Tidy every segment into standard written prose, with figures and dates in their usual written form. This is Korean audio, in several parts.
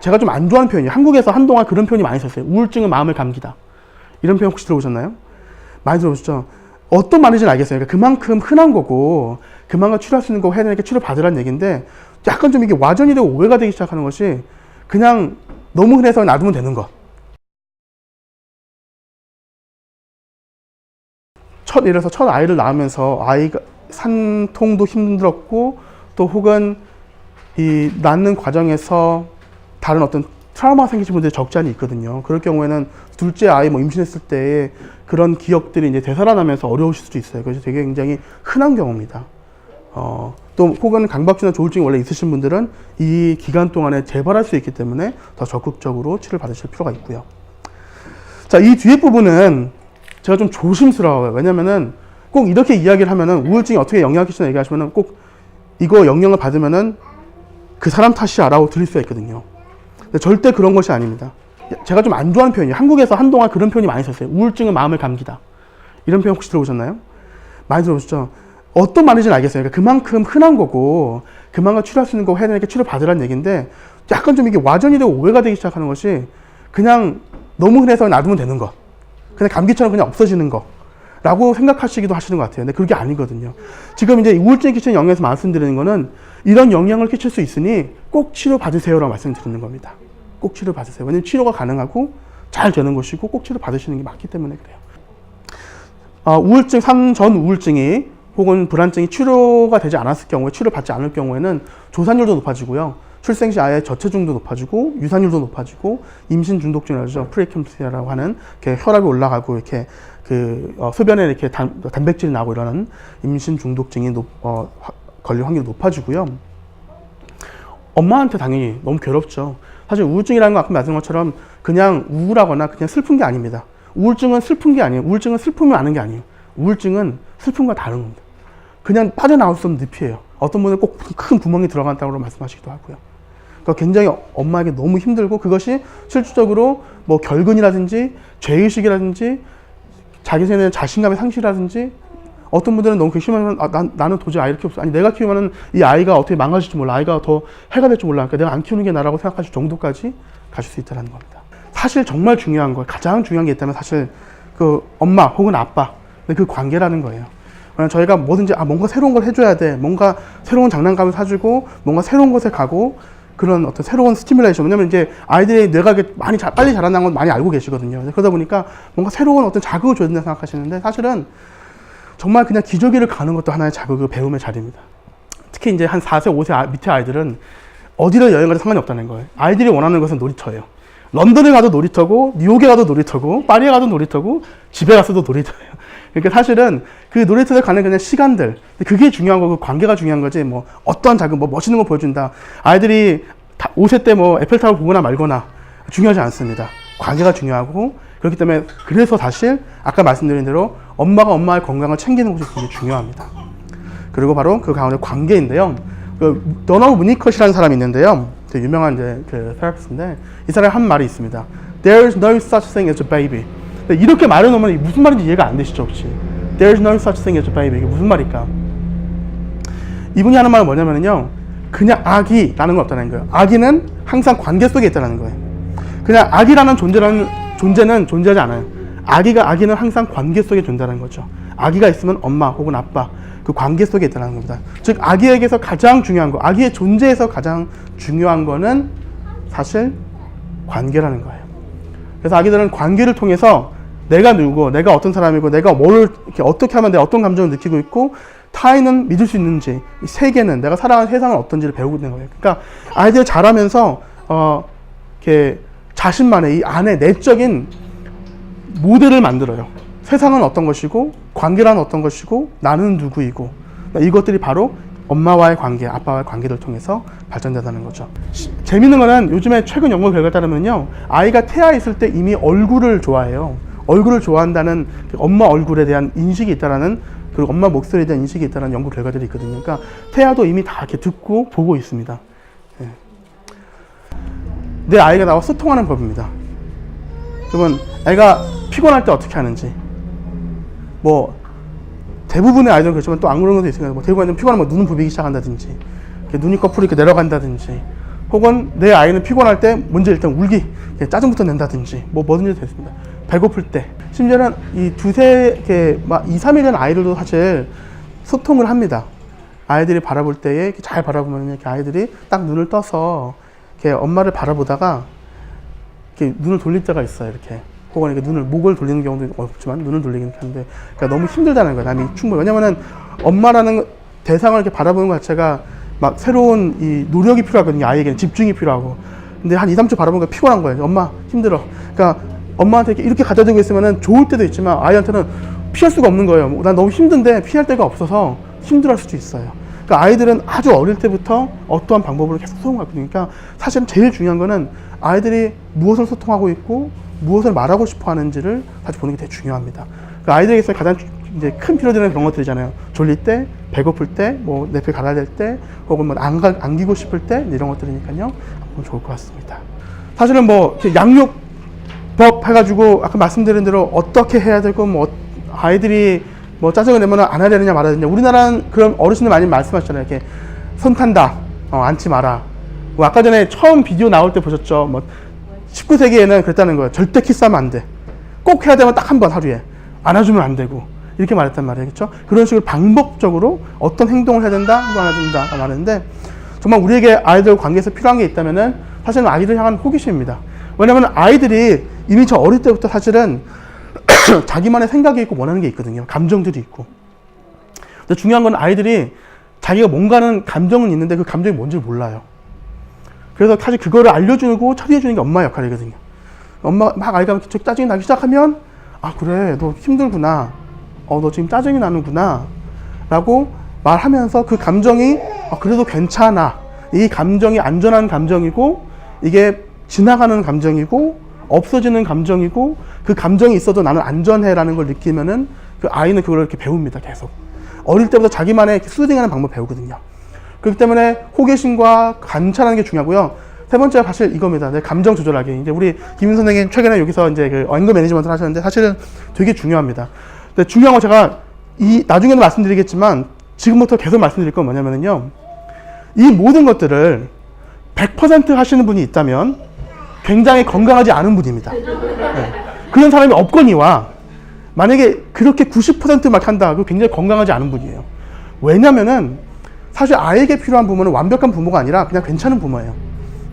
제가 좀 안 좋아하는 표현이에요. 한국에서 한동안 그런 표현이 많이 썼어요. 우울증은 마음을 감기다. 이런 표현 혹시 들어보셨나요? 많이 들어보셨죠? 어떤 말인지는 알겠어요. 그러니까 그만큼 흔한 거고 그만큼 치료할 수 있는 거 해야 되니까 치료 받으라는 얘기인데 약간 좀 이게 와전이 되고 오해가 되기 시작하는 것이 그냥 너무 흔해서 놔두면 되는 것. 예를 들어서 첫 아이를 낳으면서 아이가 산통도 힘들었고 또 혹은 이 낳는 과정에서 다른 어떤 트라우마가 생기신 분들이 적지 않이 있거든요. 그럴 경우에는 둘째 아이 뭐 임신했을 때 그런 기억들이 이제 되살아나면서 어려우실 수도 있어요. 그래서 되게 굉장히 흔한 경우입니다. 또 혹은 강박증이나 조울증이 원래 있으신 분들은 이 기간 동안에 재발할 수 있기 때문에 더 적극적으로 치료를 받으실 필요가 있고요. 자, 이 뒤에 부분은 제가 좀 조심스러워요. 왜냐면은 꼭 이렇게 이야기를 하면은 우울증이 어떻게 영향을 끼치나 얘기하시면은 꼭 이거 영향을 받으면은 그 사람 탓이야라고 들릴 수가 있거든요. 근데 절대 그런 것이 아닙니다. 제가 좀 안 좋아하는 표현이에요. 한국에서 한동안 그런 표현이 많이 썼어요. 우울증은 마음을 감기다. 이런 표현 혹시 들어보셨나요? 많이 들어보셨죠? 어떤 말인지는 알겠어요. 그러니까 그만큼 흔한 거고 그만큼 치료할 수 있는 거 해야 되니까 치료 받으라는 얘기인데 약간 좀 이게 와전이 되고 오해가 되기 시작하는 것이 그냥 너무 흔해서 놔두면 되는 거. 그냥 감기처럼 그냥 없어지는 거. 라고 생각하시기도 하시는 것 같아요. 근데 그게 아니거든요. 지금 이제 우울증이 끼치는 영향에서 말씀드리는 거는 이런 영향을 끼칠 수 있으니 꼭 치료 받으세요라고 말씀드리는 겁니다. 꼭 치료 받으세요. 왜냐면 치료가 가능하고 잘 되는 것이고 꼭 치료 받으시는 게 맞기 때문에 그래요. 우울증, 전 우울증이 혹은 불안증이 치료가 되지 않았을 경우에, 치료 받지 않을 경우에는 조산율도 높아지고요. 출생 시 아이의 저체중도 높아지고 유산율도 높아지고 임신 중독증이라고 프리캠프시아라고 하는 혈압이 올라가고 이렇게 소변에 이렇게 단백질이 나고 이러는 임신 중독증이 걸릴 확률이 높아지고요. 엄마한테 당연히 너무 괴롭죠. 사실 우울증이라는 건 아까 말씀드린 것처럼 그냥 우울하거나 그냥 슬픈 게 아닙니다. 우울증은 슬픈 게 아니에요. 우울증은 슬픔이 많은 게 아니에요. 우울증은 슬픔과 다른 겁니다. 그냥 빠져나올 수 없는 늪이에요. 어떤 분은 꼭 큰 구멍이 들어간다고 말씀하시기도 하고요. 그러니까 굉장히 엄마에게 너무 힘들고 그것이 실질적으로 뭐 결근이라든지 죄의식이라든지 자기 생에 대한 자신감의 상실이라든지 어떤 분들은 너무 심하면 나는 도저히 아이 이렇게 없어. 아니 내가 키우면은 이 아이가 어떻게 망가질지 몰라. 아이가 더 해가 될지 몰라. 그러니까 내가 안 키우는 게 나라고 생각하실 정도까지 가실 수 있다는 겁니다. 사실 정말 중요한 거, 가장 중요한 게 있다면 사실 그 엄마 혹은 아빠 그 관계라는 거예요. 저희가 뭐든지 뭔가 새로운 걸 해줘야 돼. 뭔가 새로운 장난감을 사주고 뭔가 새로운 곳에 가고 그런 어떤 새로운 스티뮬레이션. 왜냐면 이제 아이들이 뇌가 많이 빨리 자란다는 건 많이 알고 계시거든요. 그러다 보니까 뭔가 새로운 어떤 자극을 줘야 된다고 생각하시는데 사실은 정말 그냥 기저귀를 가는 것도 하나의 자극, 배움의 자리입니다. 특히 이제 한 4세, 5세 밑에 아이들은 어디를 여행 가도 상관이 없다는 거예요. 아이들이 원하는 것은 놀이터예요. 런던에 가도 놀이터고, 뉴욕에 가도 놀이터고, 파리에 가도 놀이터고, 집에 갔어도 놀이터예요. 그러니까 사실은 그 놀이터에 가는 그냥 시간들, 그게 중요한 거고, 관계가 중요한 거지, 뭐, 어떠한 자극, 뭐, 멋있는 거 보여준다. 아이들이 5세 때 뭐, 에펠탑을 보거나 말거나, 중요하지 않습니다. 관계가 중요하고, 그렇기 때문에, 그래서 사실, 아까 말씀드린 대로, 엄마가 엄마의 건강을 챙기는 것이 굉장히 중요합니다. 그리고 바로 그 가운데 관계인데요. 더너우 무니컷이라는 사람이 있는데요. 되게 유명한 이제 그 테라피스트인데, 이 사람이 한 말이 있습니다. There's no such thing as a baby. 이렇게 말해놓으면 무슨 말인지 이해가 안 되시죠, 혹시? There's no such thing as a baby. 이게 무슨 말일까? 이분이 하는 말은 뭐냐면요. 그냥 아기라는 건 없다는 거예요. 아기는 항상 관계 속에 있다는 거예요. 그냥 아기라는 존재는 존재하지 않아요. 아기는 항상 관계 속에 존재하는 거죠. 아기가 있으면 엄마 혹은 아빠, 그 관계 속에 있다는 겁니다. 즉, 아기에게서 가장 중요한 거, 아기의 존재에서 가장 중요한 거는 사실 관계라는 거예요. 그래서 아기들은 관계를 통해서 내가 누구고, 내가 어떤 사람이고, 내가 뭘 이렇게 어떻게 하면 내가 어떤 감정을 느끼고 있고, 타인은 믿을 수 있는지, 이 세계는 내가 살아가는 세상은 어떤지를 배우고 있는 거예요. 그러니까 아이들이 자라면서 이렇게 자신만의 이 안에 내적인 모델을 만들어요. 세상은 어떤 것이고, 관계란 어떤 것이고, 나는 누구이고, 이것들이 바로 엄마와의 관계, 아빠와의 관계를 통해서 발전된다는 거죠. 재밌는 거는 요즘에 최근 연구 결과에 따르면요, 아이가 태아 있을 때 이미 얼굴을 좋아해요. 얼굴을 좋아한다는, 엄마 얼굴에 대한 인식이 있다라는, 그리고 엄마 목소리에 대한 인식이 있다는 연구 결과들이 있거든요. 그러니까 태아도 이미 다 이렇게 듣고 보고 있습니다. 예. 내 아이가 나와 소통하는 법입니다. 그러면 애가 피곤할 때 어떻게 하는지, 뭐 대부분의 아이들은 그렇지만 또 안 그런 것도 있으니까, 뭐 대부분 아이들은 피곤하면 눈을 부비기 시작한다든지, 눈이 거꾸로 이렇게 내려간다든지, 혹은 내 아이는 피곤할 때 먼저 일단 울기, 짜증부터 낸다든지 뭐든지 됐습니다. 배고플 때, 심지어는 이 2, 3일 된 아이들도 사실 소통을 합니다. 아이들이 바라볼 때에 이렇게 잘 바라보면 이렇게 아이들이 딱 눈을 떠서 이렇게 엄마를 바라보다가 이렇게 눈을 돌릴 때가 있어요. 이렇게 혹은 이렇게 목을 돌리는 경우도 없지만 눈을 돌리긴 하는데, 그러니까 너무 힘들다는 거예요. 남이 충분히. 왜냐면은 엄마라는 대상을 이렇게 바라보는 것 자체가 막 새로운 이 노력이 필요하거든요. 아이에게는 집중이 필요하고. 근데 한 2, 3초 바라보니까 피곤한 거예요. 엄마 힘들어. 그러니까 엄마한테 이렇게 갖다 대고 있으면은 좋을 때도 있지만 아이한테는 피할 수가 없는 거예요. 난 너무 힘든데 피할 데가 없어서 힘들어할 수도 있어요. 그러니까 아이들은 아주 어릴 때부터 어떠한 방법으로 계속 소통하고 있으니까 사실은 제일 중요한 거는 아이들이 무엇을 소통하고 있고 무엇을 말하고 싶어 하는지를 사실 보는 게 되게 중요합니다. 그러니까 아이들에게서 가장 이제 큰 필요되는 그런 것들이잖아요. 졸릴 때, 배고플 때, 뭐 내표 갈아야 될 때, 혹은 뭐 안기고 싶을 때 이런 것들이니까요. 좋을 것 같습니다. 사실은 뭐 양육법 해가지고 아까 말씀드린 대로 어떻게 해야 되고 뭐 아이들이 뭐 짜증을 내면 안 해야 되느냐 말아야 되느냐. 우리나라는 그런 어르신들 많이 말씀하시잖아요. 이렇게 손 탄다, 안지 마라. 뭐 아까 전에 처음 비디오 나올 때 보셨죠? 뭐 19세기에는 그랬다는 거예요. 절대 키스하면 안 돼. 꼭 해야 되면 딱 한 번 하루에. 안아주면 안 되고. 이렇게 말했단 말이에요. 그렇죠? 그런 식으로 방법적으로 어떤 행동을 해야 된다, 행동 안 해야 된다 말하는데, 정말 우리에게 아이들 관계에서 필요한 게 있다면은 사실은 아이들 향한 호기심입니다. 왜냐면 아이들이 이미 저 어릴 때부터 사실은 자기만의 생각이 있고 원하는 게 있거든요. 감정들이 있고. 근데 중요한 건 아이들이 자기가 뭔가는 감정은 있는데 그 감정이 뭔지를 몰라요. 그래서 사실 그거를 알려주고 처리해주는 게 엄마 역할이거든요. 엄마가 막 아이가 짜증이 나기 시작하면, 아, 그래, 너 힘들구나. 너 지금 짜증이 나는구나. 라고 말하면서 그 감정이, 그래도 괜찮아. 이 감정이 안전한 감정이고, 이게 지나가는 감정이고, 없어지는 감정이고, 그 감정이 있어도 나는 안전해라는 걸 느끼면은 그 아이는 그걸 이렇게 배웁니다, 계속. 어릴 때부터 자기만의 수딩하는 방법을 배우거든요. 그렇기 때문에 호기심과 관찰하는 게 중요하고요. 세 번째가 사실 이겁니다. 내 감정 조절하기. 이제 우리 김윤 선생님 최근에 여기서 이제 그 앵거 매니지먼트를 하셨는데 사실은 되게 중요합니다. 근데 중요한 건 제가 나중에도 말씀드리겠지만 지금부터 계속 말씀드릴 건 뭐냐면요. 이 모든 것들을 100% 하시는 분이 있다면 굉장히 건강하지 않은 분입니다. 네. 그런 사람이 없거니와 만약에 그렇게 90%막 한다. 그거 굉장히 건강하지 않은 분이에요. 왜냐면은 사실 아이에게 필요한 부모는 완벽한 부모가 아니라 그냥 괜찮은 부모예요.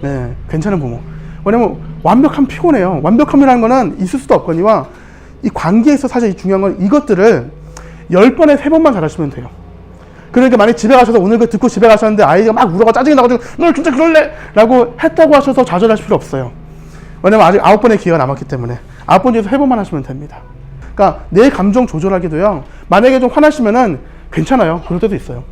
네, 괜찮은 부모. 왜냐면 완벽하면 피곤해요. 완벽함이라는 거는 있을 수도 없거니와 이 관계에서 사실 중요한 건 이것들을 10번에 3번만 잘하시면 돼요. 그러니까 만약 집에 가셔서 오늘 그 듣고 집에 가셨는데 아이가 막 울어가 짜증이 나가지고 너 진짜 그럴래? 라고 했다고 하셔서 좌절하실 필요 없어요. 왜냐면 아직 9번의 기회가 남았기 때문에 9번 중에서 3번만 하시면 됩니다. 그러니까 내 감정 조절하기도요. 만약에 좀 화나시면은 괜찮아요. 그럴 때도 있어요.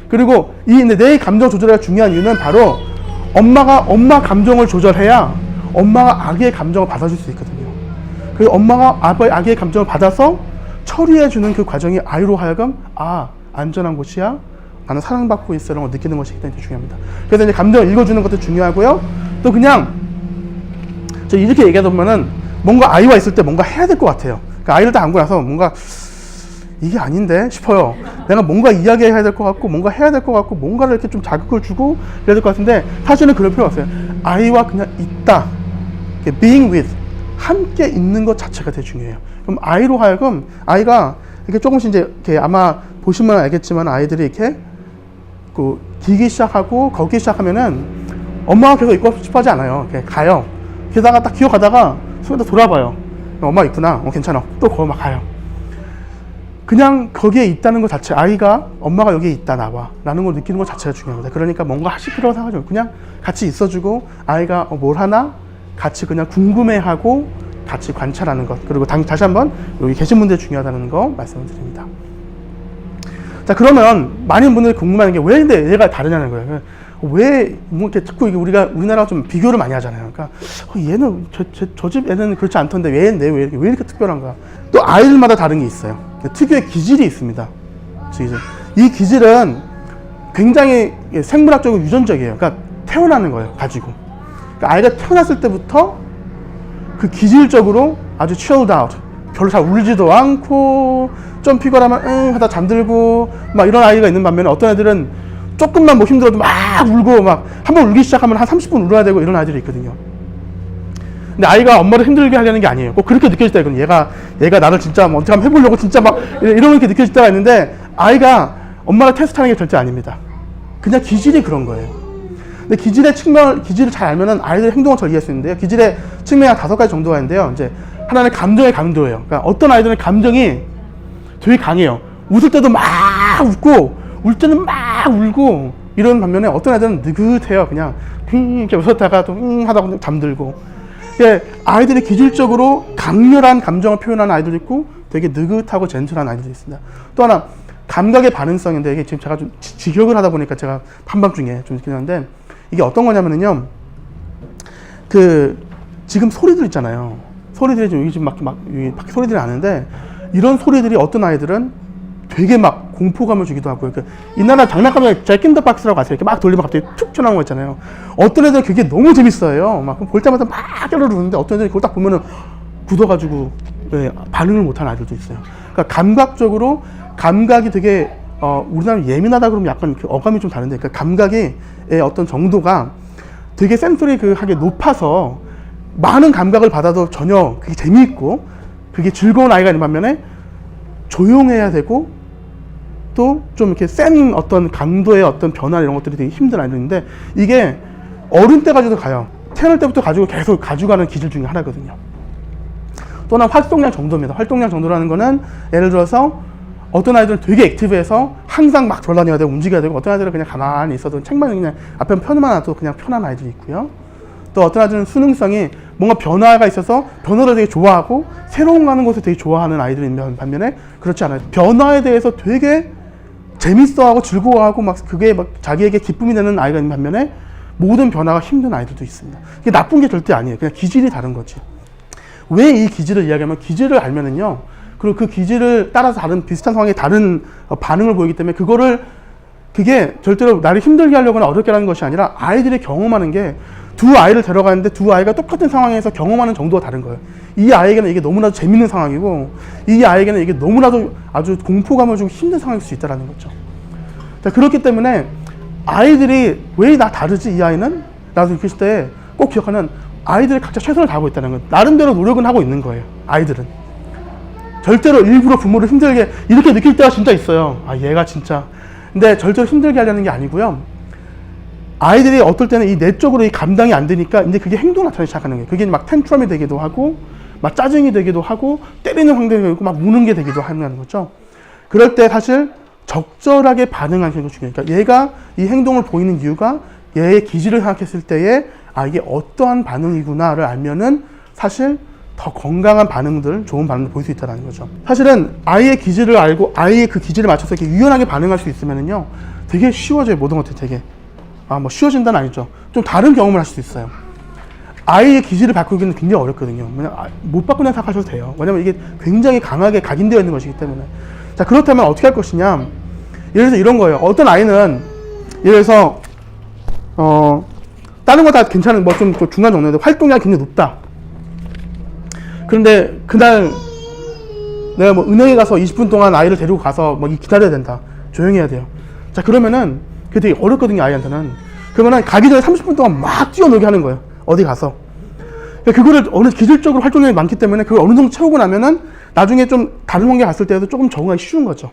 그리고 내 감정 조절이 중요한 이유는 바로 엄마 감정을 조절해야 엄마가 아기의 감정을 받아줄 수 있거든요. 그리고 엄마가 아기의 감정을 받아서 처리해주는 그 과정이 아이로 하여금 안전한 곳이야. 나는 사랑받고 있어. 이런 걸 느끼는 것이 굉장히 중요합니다. 그래서 이제 감정을 읽어주는 것도 중요하고요. 또 그냥 저 이렇게 얘기하다 보면은 뭔가 아이와 있을 때 뭔가 해야 될 것 같아요. 그러니까 아이를 딱 안고 나서 뭔가 이게 아닌데 싶어요. 내가 뭔가 이야기해야 될 것 같고 뭔가 해야 될 것 같고 뭔가를 이렇게 좀 자극을 주고 그래야 될 것 같은데 사실은 그럴 필요 없어요. 아이와 그냥 있다. being with 함께 있는 것 자체가 되게 중요해요. 그럼 아이로 하여금 아이가 이렇게 조금씩 이제 이렇게 아마 보시면 알겠지만 아이들이 이렇게 기기 시작하고 걷기 시작하면은 엄마가 계속 있고 싶어 하지 않아요. 이렇게 가요. 게다가 딱 기어가다가 손에다 돌아봐요. 엄마 있구나. 괜찮아. 또 거기 막 가요. 그냥 거기에 있다는 것 자체, 아이가 엄마가 여기에 있다 나와 라는 걸 느끼는 것 자체가 중요합니다. 그러니까 뭔가 하실 필요가 생각하죠. 그냥 같이 있어주고 아이가 뭘 하나 같이 그냥 궁금해하고 같이 관찰하는 것. 그리고 다시 한번 여기 계신 분들 중요하다는 거 말씀을 드립니다. 자, 그러면 많은 분들이 궁금해하는 게 왜 근데 얘가 다르냐는 거예요. 왜 뭐 이렇게 자꾸 우리나라가 좀 비교를 많이 하잖아요. 그러니까 얘는 저 집 애는 그렇지 않던데 왜 이렇게 특별한가? 또 아이들마다 다른 게 있어요. 특유의 기질이 있습니다. 이 기질은 굉장히 생물학적으로 유전적이에요. 그러니까 태어나는 거예요. 가지고. 그러니까 아이가 태어났을 때부터 그 기질적으로 아주 chilled out. 별로 잘 울지도 않고 좀 피곤하면 하다 잠들고 막 이런 아이가 있는 반면에 어떤 애들은 조금만 뭐 힘들어도 막 울고 막 한번 울기 시작하면 한 30분 울어야 되고 이런 아이들이 있거든요. 근데 아이가 엄마를 힘들게 하려는 게 아니에요. 꼭 그렇게 느껴질 때가 있거든요. 얘가 나를 진짜 뭐 어떻게 하면 해보려고 진짜 막 이렇게 느껴질 때가 있는데 아이가 엄마를 테스트하는 게 절대 아닙니다. 그냥 기질이 그런 거예요. 근데 기질의 기질을 잘 알면은 아이들의 행동을 잘 이해할 수 있는데요. 기질의 측면이 한 5가지 정도가 있는데요. 이제 하나는 감정의 강도예요. 그러니까 어떤 아이들은 감정이 되게 강해요. 웃을 때도 막 웃고, 울 때는 막 울고, 이런 반면에 어떤 아이들은 느긋해요. 그냥, 이렇게 웃었다가 또, 하다가 잠들고. 아이들이 기질적으로 강렬한 감정을 표현하는 아이들도 있고, 되게 느긋하고 젠틀한 아이들도 있습니다. 또 하나, 감각의 반응성인데, 이게 지금 제가 좀 직역을 하다 보니까 제가 한밤중에 좀 있긴 한데, 이게 어떤 거냐면요. 지금 소리들 있잖아요. 소리들이 지금 여기 지금 밖에 소리들이 나는데, 이런 소리들이 어떤 아이들은 되게 막 공포감을 주기도 하고요. 옛날에 장난감에 잭인더박스라고 아세요? 이렇게 막 돌리면 갑자기 툭 튀어나온 거 있잖아요. 어떤 애들은 그게 너무 재밌어요. 막 볼 때마다 막 깨르르는데 어떤 애들이 그걸 딱 보면은 굳어가지고 반응을 못하는 아이들도 있어요. 그러니까 감각적으로 감각이 되게 우리나라 예민하다 그러면 약간 어감이 좀 다른데, 그러니까 감각의 어떤 정도가 되게 센소리하게 높아서 많은 감각을 받아도 전혀 그게 재미있고 그게 즐거운 아이가 있는 반면에 조용해야 되고 또 좀 이렇게 센 어떤 강도의 어떤 변화 이런 것들이 되게 힘든 아이들인데, 이게 어른 때까지도 가요. 태어날 때부터 계속 가져가는 기질 중에 하나거든요. 또 하나 활동량 정도입니다. 활동량 정도라는 거는 예를 들어서 어떤 아이들은 되게 액티브해서 항상 막 돌아다녀야 되고 움직여야 되고, 어떤 아이들은 그냥 가만히 있어도 책만 그냥 앞에 펴만 놔도 그냥 편한 아이들이 있고요. 또 어떤 아이들은 수능성이 뭔가 변화가 있어서 변화를 되게 좋아하고 새로운 가는 것을 되게 좋아하는 아이들이 있는 반면에 그렇지 않아요. 변화에 대해서 되게 재밌어하고 즐거워하고 막 그게 막 자기에게 기쁨이 되는 아이가 있는 반면에 모든 변화가 힘든 아이들도 있습니다. 이게 나쁜 게 절대 아니에요. 그냥 기질이 다른 거지. 왜 이 기질을 이야기하면, 기질을 알면은요, 그리고 그 기질을 따라서 비슷한 상황에 다른 반응을 보이기 때문에 그게 절대로 나를 힘들게 하려거나 어렵게 하는 것이 아니라 아이들이 경험하는 게, 두 아이를 데려가는데 두 아이가 똑같은 상황에서 경험하는 정도가 다른 거예요. 이 아이에게는 이게 너무나도 재밌는 상황이고, 이 아이에게는 이게 너무나도 아주 공포감을 주고 힘든 상황일 수 있다는 거죠. 자, 그렇기 때문에 아이들이 왜 나 다르지, 이 아이는? 라고 느낄 때 꼭 기억하는, 아이들이 각자 최선을 다하고 있다는 건, 나름대로 노력은 하고 있는 거예요. 아이들은 절대로 일부러 부모를 힘들게 이렇게 느낄 때가 진짜 있어요. 얘가 진짜. 근데 절대로 힘들게 하려는 게 아니고요. 아이들이 어떨 때는 이 내적으로 이 감당이 안 되니까 이제 그게 행동을 나타내기 시작하는 거예요. 그게 막 텐트럼이 되기도 하고, 막 짜증이 되기도 하고, 때리는 황당이 되고, 막 우는 게 되기도 하는 거죠. 그럴 때 사실 적절하게 반응하는 게 중요해요. 그러니까 얘가 이 행동을 보이는 이유가 얘의 기질을 생각했을 때에 이게 어떠한 반응이구나를 알면은 사실 더 건강한 반응들, 좋은 반응을 보일 수 있다는 거죠. 사실은 아이의 기질을 알고 아이의 그 기질에 맞춰서 이렇게 유연하게 반응할 수 있으면은요, 되게 쉬워져요. 모든 것들이 되게. 뭐 쉬워진다는 아니죠. 좀 다른 경험을 할 수 있어요. 아이의 기질을 바꾸기는 굉장히 어렵거든요. 못 바꾸는 생각하셔도 돼요. 왜냐면 이게 굉장히 강하게 각인되어 있는 것이기 때문에. 자, 그렇다면 어떻게 할 것이냐. 예를 들어서 이런 거예요. 어떤 아이는, 예를 들어서, 다른 거 다 괜찮은, 좀 중간 정도인데 활동량이 굉장히 높다. 그런데 그날 내가 은행에 가서 20분 동안 아이를 데리고 가서 기다려야 된다. 조용히 해야 돼요. 자, 그러면은 그게 되게 어렵거든요, 아이한테는. 그러면은 가기 전에 30분 동안 막 뛰어놀게 하는 거예요. 어디 가서. 그거를 어느 기질적으로 활동량이 많기 때문에 그걸 어느 정도 채우고 나면은 나중에 좀 다른 환경에 갔을 때도 조금 적응하기 쉬운 거죠.